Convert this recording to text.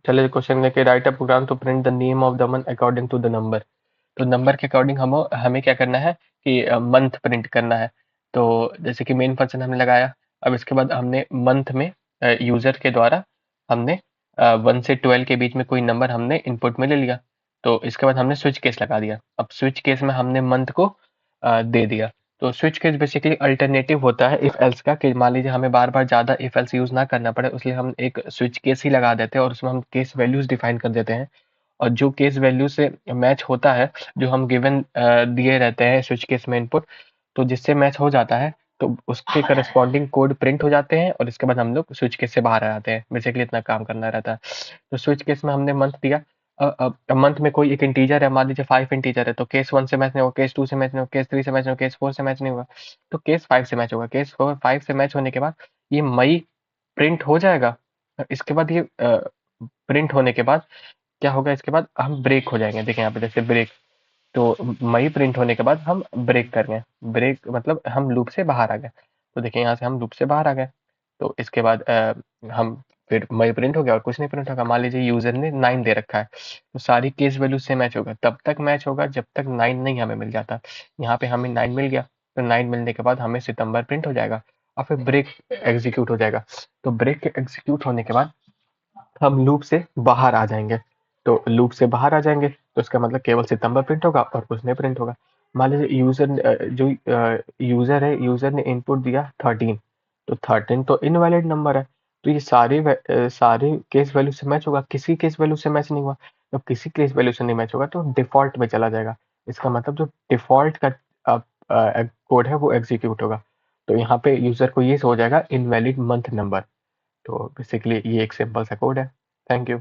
चलिए क्वेश्चन लेके write a program to print the name of the month according to the number. तो number के according हम हमें क्या करना है कि मंथ प्रिंट करना है। तो जैसे कि मेन फंक्शन हमने लगाया। अब इसके बाद हमने मंथ में यूजर के द्वारा हमने 1 से 12 के बीच में कोई नंबर हमने इनपुट में ले लिया। तो इसके बाद हमने स्विच केस लगा दिया। अब स्विच केस में हमने मंथ को दे दिया। तो स्विच केस बेसिकली अल्टरनेटिव होता है इफ एल्स का, कि मान लीजिए हमें बार बार ज्यादा इफ एल्स यूज ना करना पड़े, इसलिए हम एक स्विच केस ही लगा देते हैं और उसमें हम केस वैल्यूज डिफाइन कर देते हैं। और जो केस वैल्यू से मैच होता है, जो हम गिवन दिए रहते हैं स्विच केस में इनपुट, तो जिससे मैच हो जाता है तो उसके करस्पॉन्डिंग कोड प्रिंट हो जाते हैं और इसके बाद हम लोग स्विच केस से बाहर आ जाते हैं। बेसिकली इतना काम करना रहता है। तो स्विच केस में हमने मंथ दिया। मंथ में कोई एक इंटीजर है, मान लीजिए 5 इंटीजर है, तो केस 1 से मैच नहीं होगा, केस 2 से मैच नहीं होगा, केस 3 से मैच नहीं होगा, केस 4 से मैच नहीं होगा, तो केस 5 से मैच होगा। केस 5 से मैच होने के बाद ये मई प्रिंट हो जाएगा। इसके बाद ये प्रिंट होने के बाद क्या होगा, इसके बाद हम ब्रेक हो जाएंगे। देखिए यहाँ पे जैसे ब्रेक, तो मई प्रिंट होने के बाद हम ब्रेक कर गए। ब्रेक मतलब हम लूप से बाहर आ गए। तो देखिए यहाँ से हम लूप से बाहर आ गए। तो इसके बाद हम फिर मई प्रिंट हो गया और कुछ नहीं प्रिंट होगा। मान लीजिए यूजर ने 9 दे रखा है, तो सारी केस वैल्यू से मैच होगा। तब तक मैच होगा जब तक 9 नहीं हमें मिल जाता। यहाँ पे हमें 9 मिल गया, तो 9 मिलने के बाद हमें सितंबर प्रिंट हो जाएगा और फिर ब्रेक एग्जीक्यूट हो जाएगा। तो ब्रेक के एग्जीक्यूट होने के बाद हम लूप से बाहर आ जाएंगे। तो लूप से बाहर आ जाएंगे तो इसका मतलब केवल सितंबर प्रिंट होगा और कुछ नहीं प्रिंट होगा। मान लीजिए जो यूजर है, यूजर ने इनपुट दिया 13, तो 13 तो इनवैलिड नंबर है। तो ये सारे केस वैल्यू से मैच होगा, किसी केस वैल्यू से मैच नहीं हुआ। जब किसी केस वैल्यू से नहीं मैच होगा तो डिफॉल्ट में चला जाएगा। इसका मतलब जो डिफॉल्ट का कोड है वो एग्जीक्यूट होगा। तो यहाँ पे यूजर को ये हो जाएगा इनवैलिड मंथ नंबर। तो बेसिकली ये एक सिंपल सा कोड है। Thank you.